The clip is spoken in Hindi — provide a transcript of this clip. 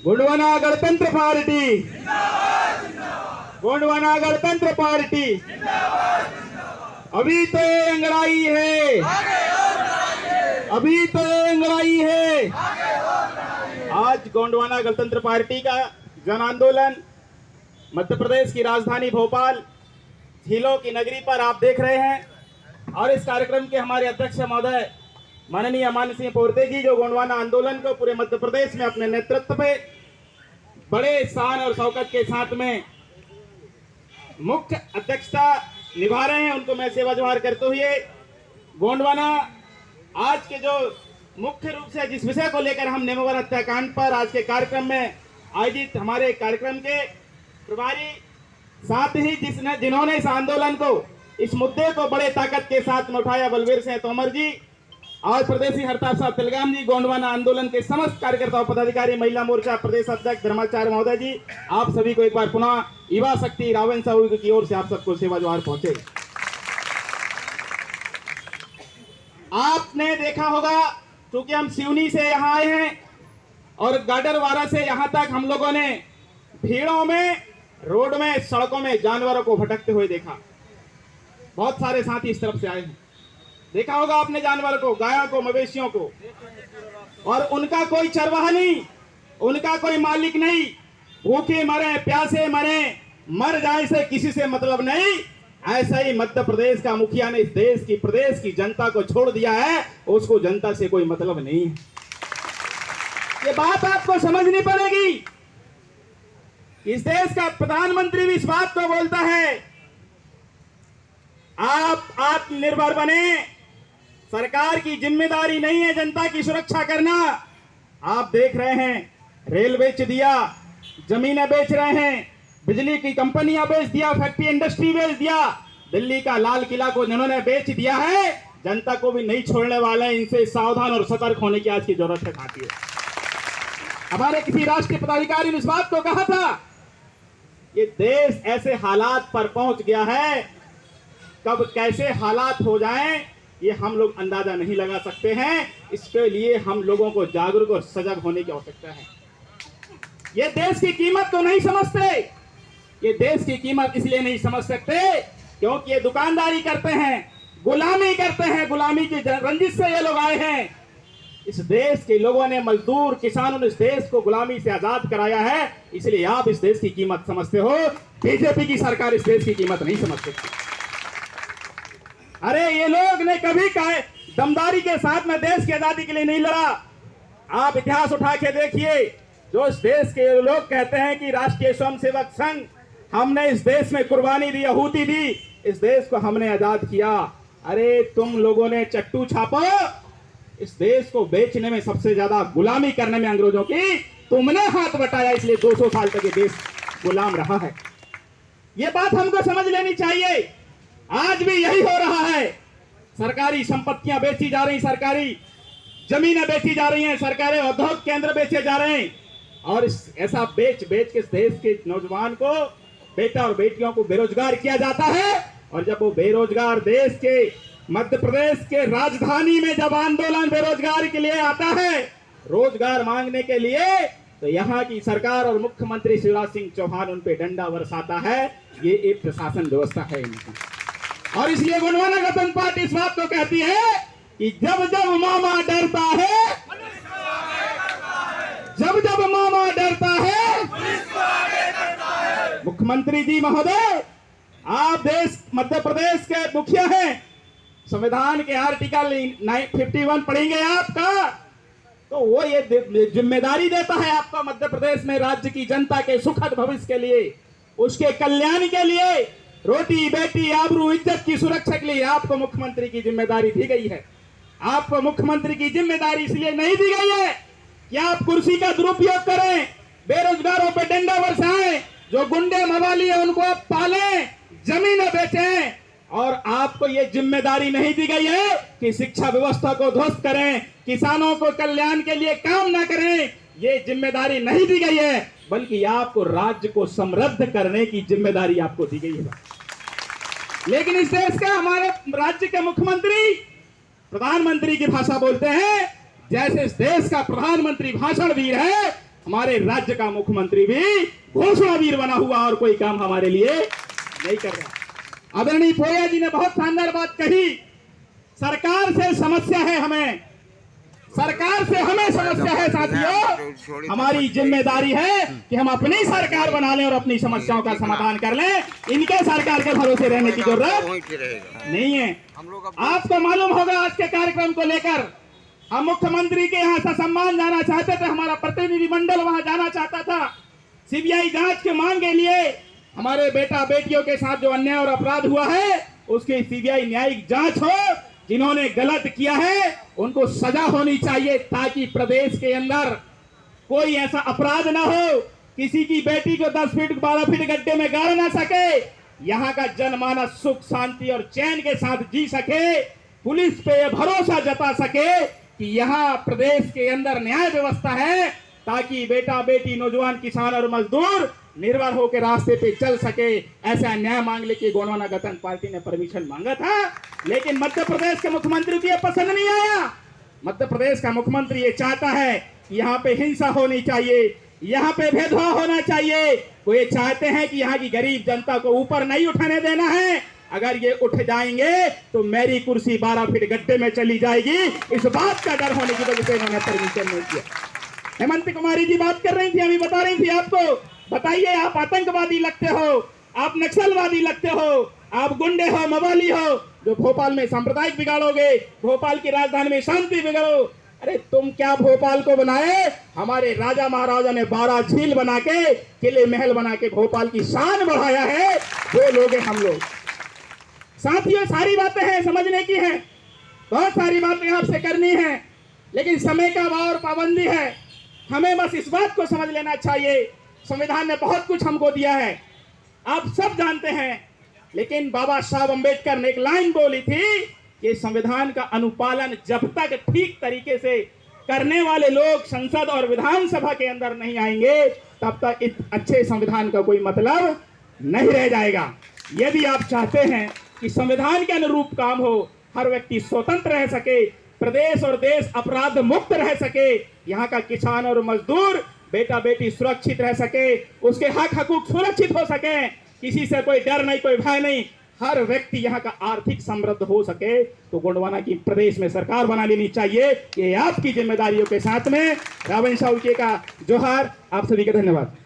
गोंडवाना गणतंत्र पार्टी, गोंडवाना गणतंत्र पार्टी। अभी तो अंगड़ाई है, अभी तो अंगड़ाई है। आज गोंडवाना गणतंत्र पार्टी का जन आंदोलन मध्य प्रदेश की राजधानी भोपाल झीलों की नगरी पर आप देख रहे हैं। और इस कार्यक्रम के हमारे अध्यक्ष महोदय माननीय मान सिंह पोर्ते जी, जो गोंडवाना आंदोलन को पूरे मध्य प्रदेश में अपने नेतृत्व पे बड़े शान और शौकत के साथ में मुख्य अध्यक्षता निभा रहे हैं, उनको मैं सेवा जोहार करते हुए गोंडवाना आज के जो मुख्य रूप से जिस विषय को लेकर हम नेमवर हत्याकांड पर आज के कार्यक्रम में आयोजित हमारे कार्यक्रम के प्रभारी, साथ ही जिन्होंने इस आंदोलन को, इस मुद्दे को बड़े ताकत के साथ में उठाया, बलवीर सिंह तोमर जी और प्रदेशी हरताज साहब तिलगाम जी, गोंडवाना आंदोलन के समस्त कार्यकर्ताओं, पदाधिकारी, महिला मोर्चा प्रदेश अध्यक्ष धर्माचार्य महोदय जी, आप सभी को एक बार पुनः युवा शक्ति रावण साहू की ओर से आप सबको सेवा जोहार पहुंचे। आपने देखा होगा, क्योंकि हम सिवनी से यहाँ आए हैं और गाडरवारा से यहाँ तक हम लोगों ने भीड़ों में, रोड में, सड़कों में जानवरों को भटकते हुए देखा। बहुत सारे साथी इस तरफ से आए हैं, देखा होगा आपने जानवर को, गायों को, मवेशियों को, और उनका कोई चरवाहा नहीं, उनका कोई मालिक नहीं। भूखे मरे, प्यासे मरे, मर जाए से किसी से मतलब नहीं। ऐसा ही मध्य प्रदेश का मुखिया ने इस देश की, प्रदेश की जनता को छोड़ दिया है, उसको जनता से कोई मतलब नहीं है। ये बात आपको समझनी पड़ेगी। इस देश का प्रधानमंत्री भी इस बात को बोलता है, आप आत्मनिर्भर बने, सरकार की जिम्मेदारी नहीं है जनता की सुरक्षा करना। आप देख रहे हैं, रेल बेच दिया, जमीनें बेच रहे हैं, बिजली की कंपनियां बेच दिया, फैक्ट्री इंडस्ट्री बेच दिया, दिल्ली का लाल किला को जिन्होंने बेच दिया है, जनता को भी नहीं छोड़ने वाले। इनसे सावधान और सतर्क होने की आज की जरूरत है साथियों। हमारे किसी राष्ट्रीय पदाधिकारी ने इस बात को कहा था, ये देश ऐसे हालात पर पहुंच गया है, कब कैसे हालात हो जाएं ये हम लोग अंदाजा नहीं लगा सकते हैं। इसके लिए हम लोगों को जागरूक और सजग होने की आवश्यकता है। ये देश की कीमत तो नहीं समझते, ये देश की कीमत इसलिए नहीं समझ सकते क्योंकि ये दुकानदारी करते हैं, गुलामी करते हैं, गुलामी की रंजिश से ये लोग आए हैं। इस देश के लोगों ने, मजदूर, किसानों ने इस देश को गुलामी से आजाद कराया है, इसलिए आप इस देश की कीमत समझते हो। बीजेपी की सरकार इस देश की कीमत नहीं समझ सकती। अरे ये लोग ने कभी दमदारी के साथ में देश की आजादी के लिए नहीं लड़ा। आप इतिहास उठा के देखिए, जो इस देश के लोग कहते हैं कि राष्ट्रीय स्वयंसेवक संघ, हमने इस देश में कुर्बानी दी, आहुति दी, इस देश को हमने आजाद किया। अरे तुम लोगों ने चट्टू छापो, इस देश को बेचने में, सबसे ज्यादा गुलामी करने में अंग्रेजों की तुमने हाथ बटाया, इसलिए 200 साल तक ये देश गुलाम रहा है। ये बात हमको समझ लेनी चाहिए। आज भी यही हो रहा है, सरकारी संपत्तियां बेची जा रही, सरकारी जमीनें बेची जा रही हैं, सरकारी औद्योगिक केंद्र बेचे जा रहे हैं, और ऐसा बेच बेच के इस देश के नौजवान को, बेटा और बेटियों को बेरोजगार किया जाता है। और जब वो बेरोजगार देश के, मध्य प्रदेश के राजधानी में जब आंदोलन बेरोजगार के लिए आता है, रोजगार मांगने के लिए, तो यहाँ की सरकार और मुख्यमंत्री शिवराज सिंह चौहान उन पे डंडा बरसाता है। ये एक प्रशासन व्यवस्था है इनकी। और इसलिए गोंडवाना गणतंत्र पार्टी इस बात को कहती है कि जब जब मामा डरता है, जब जब मामा डरता है, मुख्यमंत्री जी महोदय, आप देश मध्य प्रदेश के मुखिया हैं, संविधान के आर्टिकल 51 पढ़ेंगे आपका, तो वो ये जिम्मेदारी देता है आपका मध्य प्रदेश में राज्य की जनता के सुखद भविष्य के लिए, उसके कल्याण के लिए, रोटी बेटी आबरू इज्जत की सुरक्षा के लिए आपको मुख्यमंत्री की जिम्मेदारी दी गई है। आपको मुख्यमंत्री की जिम्मेदारी इसलिए नहीं दी गई है कि आप कुर्सी का दुरुपयोग करें, बेरोजगारों पर डंडा बरसाएं, जो गुंडे मवाली है उनको आप पालें, जमीनें बेचें। और आपको ये जिम्मेदारी नहीं दी गई है कि शिक्षा व्यवस्था को ध्वस्त करें, किसानों को कल्याण के लिए काम ना करें, ये जिम्मेदारी नहीं दी गई है, बल्कि आपको राज्य को समृद्ध करने की जिम्मेदारी आपको दी गई है। लेकिन इस देश का, हमारे राज्य के मुख्यमंत्री प्रधानमंत्री की भाषा बोलते हैं, जैसे इस देश का प्रधानमंत्री भाषण वीर है, हमारे राज्य का मुख्यमंत्री भी घोषणावीर बना हुआ और कोई काम हमारे लिए नहीं कर रहा। आदरणीय फोया जी ने बहुत शानदार बात कही, सरकार से समस्या है हमें, सरकार से हमें समस्या है साथियों। हमारी जिम्मेदारी है कि हम अपनी सरकार बना लें और अपनी समस्याओं का समाधान कर लें। इनके सरकार के भरोसे रहने की जरूरत नहीं है। आपको मालूम होगा आज के कार्यक्रम को लेकर हम मुख्यमंत्री के यहाँ सम्मान जाना चाहते थे, हमारा प्रतिनिधि मंडल वहां जाना चाहता था सीबीआई जांच के मांग के लिए। हमारे बेटा बेटियों के साथ जो अन्याय और अपराध हुआ है उसकी सीबीआई न्यायिक जांच हो, जिन्होंने गलत किया है उनको सजा होनी चाहिए, ताकि प्रदेश के अंदर कोई ऐसा अपराध ना हो, किसी की बेटी को 10 फीट 12 फीट गड्ढे में गाड़ ना सके, यहाँ का जनमानस सुख शांति और चैन के साथ जी सके, पुलिस पे भरोसा जता सके कि यहाँ प्रदेश के अंदर न्याय व्यवस्था है, ताकि बेटा बेटी नौजवान किसान और मजदूर निर्भर होकर रास्ते पे चल सके। ऐसा न्याय मांगने की गोंडवाना गणतंत्र पार्टी ने परमिशन मांगा था, लेकिन मध्य प्रदेश के मुख्यमंत्री को यह पसंद नहीं आया। मध्य प्रदेश का मुख्यमंत्री ये चाहता है कि यहाँ पे हिंसा होनी चाहिए, यहाँ पे भेदभाव होना चाहिए। वो ये चाहते हैं कि यहाँ की गरीब जनता को ऊपर नहीं उठाने देना है, अगर ये उठ जाएंगे तो मेरी कुर्सी 12 फीट गड्ढे में चली जाएगी। इस बात का डर होने की वजह से इन्होंने परमिशन नहीं किया। हेमंत कुमारी जी बात कर रही थी, अभी बता रही थी आपको, बताइए आप आतंकवादी लगते हो, आप नक्सलवादी लगते हो, आप गुंडे हो, मवाली हो, जो भोपाल में सांप्रदायिक बिगाड़ोगे, भोपाल की राजधानी में शांति बिगाड़ो। अरे तुम क्या भोपाल को बनाए? हमारे राजा महाराजा ने 12 झील बना के, किले महल बना के भोपाल की शान बढ़ाया है, वो लोग हम लोग। साथियों सारी बातें हैं, समझने की है, बहुत सारी बातें आपसे करनी है, लेकिन समय का और पाबंदी है। हमें बस इस बात को समझ लेना चाहिए, संविधान ने बहुत कुछ हमको दिया है, आप सब जानते हैं, लेकिन बाबा साहब अम्बेडकर ने एक लाइन बोली थी कि संविधान का अनुपालन जब तक ठीक तरीके से करने वाले लोग संसद और विधानसभा के अंदर नहीं आएंगे, तब तक इस अच्छे संविधान का कोई मतलब नहीं रह जाएगा। यदि आप चाहते हैं कि संविधान के अनुरूप काम हो, हर व्यक्ति स्वतंत्र रह सके, प्रदेश और देश अपराध मुक्त रह सके, यहाँ का किसान और मजदूर बेटा बेटी सुरक्षित रह सके, उसके हक हकूक सुरक्षित हो सके, किसी से कोई डर नहीं, कोई भय नहीं, हर व्यक्ति यहाँ का आर्थिक समृद्ध हो सके, तो गोंडवाना की प्रदेश में सरकार बना लेनी चाहिए। ये आपकी जिम्मेदारियों के साथ में रावण साहू का जोहार। आप सभी का धन्यवाद।